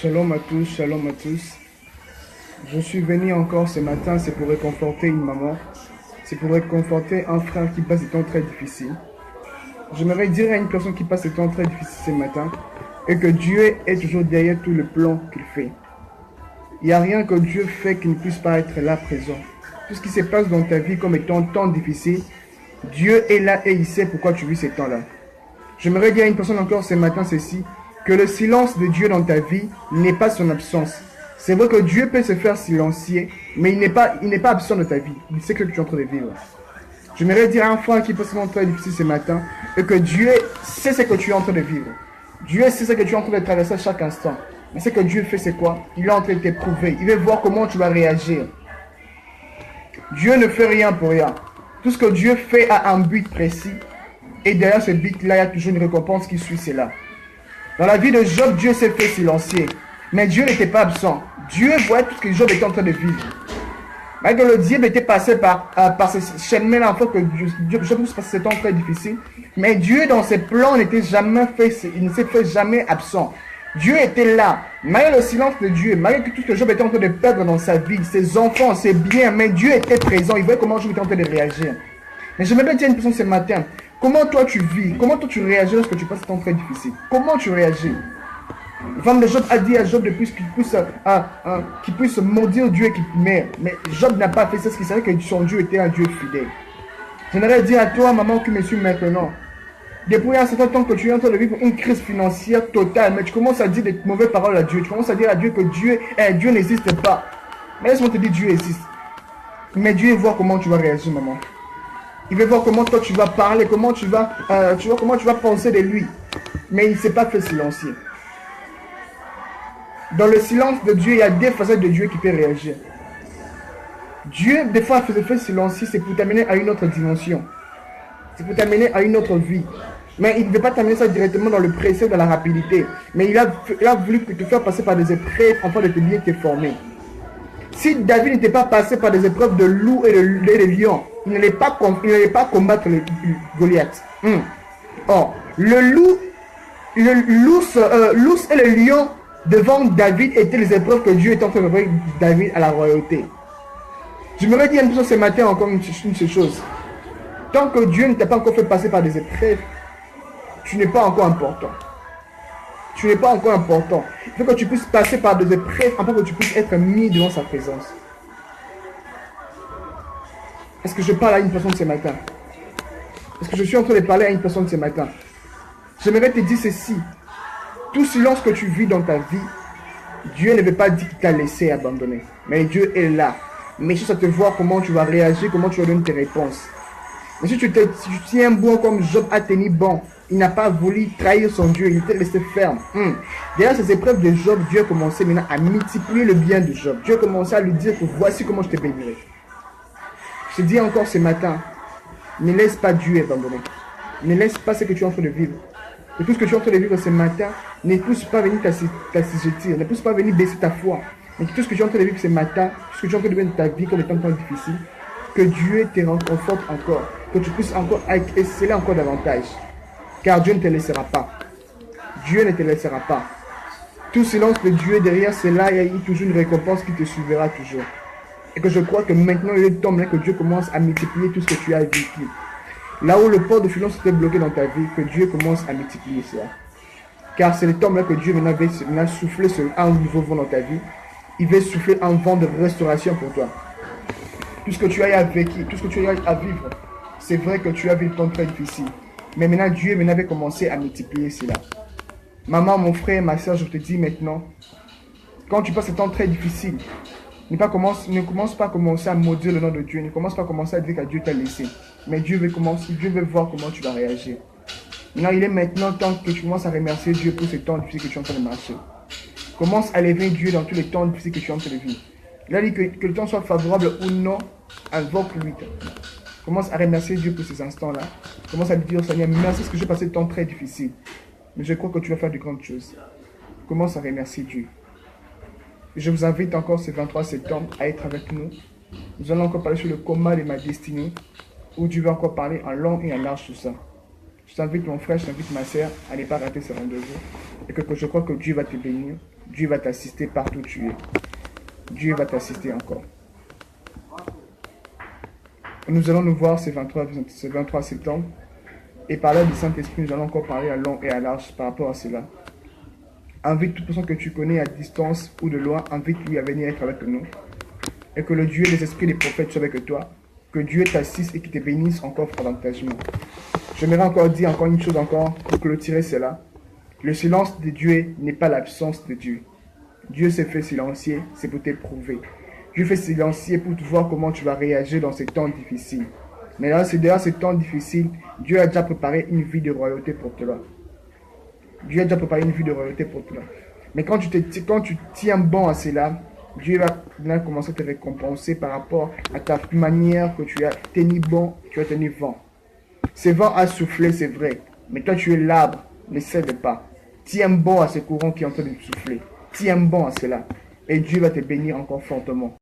Shalom à tous, shalom à tous. Je suis venu encore ce matin, c'est pour réconforter une maman. C'est pour réconforter un frère qui passe des temps très difficiles. J'aimerais dire à une personne qui passe des temps très difficiles ce matin et que Dieu est toujours derrière tout le plan qu'il fait. Il n'y a rien que Dieu fait qui ne puisse pas être là présent. Tout ce qui se passe dans ta vie comme étant temps difficile, Dieu est là et il sait pourquoi tu vis ces temps-là. J'aimerais dire à une personne encore ce matin ceci, que le silence de Dieu dans ta vie n'est pas son absence. C'est vrai que Dieu peut se faire silencier, mais il n'est pas absent de ta vie. Il sait que tu es en train de vivre. J'aimerais dire à un frère qui passe un moment très difficile ce matin, et que Dieu sait ce que tu es en train de vivre. Dieu sait ce que tu es en train de traverser à chaque instant. Mais ce que Dieu fait, c'est quoi? Il est en train de t'éprouver. Il veut voir comment tu vas réagir. Dieu ne fait rien pour rien. Tout ce que Dieu fait a un but précis. Et derrière ce but-là, il y a toujours une récompense qui suit cela. Dans la vie de Job, Dieu s'est fait silencier. Mais Dieu n'était pas absent. Dieu voyait tout ce que Job était en train de vivre. Malgré que le diable était passé par ce chemin-là, en fait, que Job passait ce temps très difficile. Mais Dieu, dans ses plans, il ne s'est fait jamais absent. Dieu était là. Malgré le silence de Dieu, malgré que tout ce que Job était en train de perdre dans sa vie, ses enfants, ses biens, mais Dieu était présent. Il voyait comment Job était en train de réagir. Mais je me dire à une personne ce matin, comment toi tu vis? Comment toi tu réagis lorsque tu passes un temps très difficile? Comment tu réagis? La femme de Job a dit à Job de plus qu'il puisse maudire Dieu et qu'il meurt. Mais Job n'a pas fait ça parce qu'il savait que son Dieu était un Dieu fidèle. J'aimerais dire à toi, maman, qui me suit maintenant, depuis un certain temps que tu es en train de vivre une crise financière totale, mais tu commences à dire des mauvaises paroles à Dieu. Tu commences à dire à Dieu que Dieu n'existe pas. Mais laisse-moi te dire, Dieu existe. Mais Dieu veut voir comment tu vas réagir, maman. Il veut voir comment toi tu vas parler, comment tu vas penser de lui. Mais il ne s'est pas fait silencier. Dans le silence de Dieu, il y a des facettes de Dieu qui peuvent réagir. Dieu, des fois, se fait silencier, c'est pour t'amener à une autre dimension. C'est pour t'amener à une autre vie. Mais il ne veut pas t'amener ça directement dans le pressé, dans la rapidité. Mais il a voulu te faire passer par des épreuves afin de te bien te former. Si David n'était pas passé par des épreuves de loup et de lion, il n'allait pas combattre le Goliath. Or, l'ours et le lion devant David étaient les épreuves que Dieu était en train de faire David à la royauté. Je me redis un peu ce matin encore une chose. Tant que Dieu ne t'a pas encore fait passer par des épreuves, tu n'es pas encore important. Tu n'es pas encore important. Il faut que tu puisses passer par des épreuves afin que tu puisses être mis devant sa présence. Est-ce que je parle à une personne ce matin? Est-ce que je suis en train de parler à une personne ce matin? J'aimerais te dire ceci. Tout silence que tu vis dans ta vie, Dieu ne veut pas dire qu'il t'a laissé abandonner. Mais Dieu est là. Mais juste à te voir comment tu vas réagir, comment tu vas donner tes réponses. Mais si tu tiens bon comme Job a tenu bon, il n'a pas voulu trahir son Dieu, il t'a laissé ferme. Derrière ces épreuves de Job, Dieu a commencé maintenant à multiplier le bien de Job. Dieu a commencé à lui dire que voici comment je te bénirai. Je te dis encore ce matin, ne laisse pas Dieu abandonner. Ne laisse pas ce que tu es en train de vivre. Et tout ce que tu es en train de vivre ce matin, ne pousse pas venir t'assujettir, ne pousse pas venir baisser ta foi. Mais tout ce que tu es en train de vivre ce matin, tout ce que tu es en train de vivre dans ta vie comme étant temps difficile, que Dieu te réconforte encore, que tu puisses encore exceller encore davantage. Car Dieu ne te laissera pas. Dieu ne te laissera pas. Tout silence de Dieu, derrière cela, il y a toujours une récompense qui te suivra toujours. Et que je crois que maintenant, il est temps que Dieu commence à multiplier tout ce que tu as vécu. Là où le port de finance était bloqué dans ta vie, que Dieu commence à multiplier cela. Car c'est le temps là que Dieu maintenant souffler sur un nouveau vent dans ta vie. Il veut souffler un vent de restauration pour toi. Tout ce que tu as vécu, tout ce que tu as à vivre, c'est vrai que tu as vécu un temps très difficile. Mais maintenant, Dieu avait commencé à multiplier cela. Maman, mon frère, ma soeur, je te dis maintenant, quand tu passes un temps très difficile, ne commence pas à commencer à maudire le nom de Dieu. Ne commence pas à commencer à dire que Dieu t'a laissé. Mais Dieu veut voir comment tu vas réagir. Maintenant, il est maintenant temps que tu commences à remercier Dieu pour ce temps difficile que tu es en train de marcher. Commence à lever Dieu dans tous les temps difficiles que tu es en train de vivre. Il a dit que le temps soit favorable ou non, invoque-lui. Commence à remercier Dieu pour ces instants-là. Commence à lui dire, Seigneur, merci parce que j'ai passé le temps très difficile. Mais je crois que tu vas faire de grandes choses. Commence à remercier Dieu. Je vous invite encore ce 23 septembre à être avec nous. Nous allons encore parler sur le combat de ma destinée, où Dieu va encore parler en long et en large sur ça. Je t'invite mon frère, je t'invite ma soeur à ne pas rater ce rendez-vous. Et que je crois que Dieu va te bénir. Dieu va t'assister partout où tu es. Dieu va t'assister encore. Nous allons nous voir ce 23 septembre. Et par l'aide du Saint-Esprit, nous allons encore parler à long et à large par rapport à cela. Invite toute personne que tu connais à distance ou de loin, invite-lui à venir être avec nous. Et que le Dieu des esprits des prophètes soit avec toi. Que Dieu t'assiste et qu'il te bénisse encore davantage. J'aimerais encore dire encore une chose encore pour clôturer cela. Le silence de Dieu n'est pas l'absence de Dieu. Dieu s'est fait silencier, c'est pour t'éprouver. Dieu fait silencier pour te voir comment tu vas réagir dans ces temps difficiles. Mais là, derrière ces temps difficiles, Dieu a déjà préparé une vie de royauté pour toi. Dieu a déjà préparé une vie de royauté pour toi. Mais quand tu tiens bon à cela, Dieu va commencer à te récompenser par rapport à ta manière que tu as tenu bon, tu as tenu vent. Ce vent a soufflé, c'est vrai. Mais toi, tu es l'arbre, ne cède pas. Tiens bon à ce courant qui est en train de souffler. Tiens bon à cela. Et Dieu va te bénir encore fortement.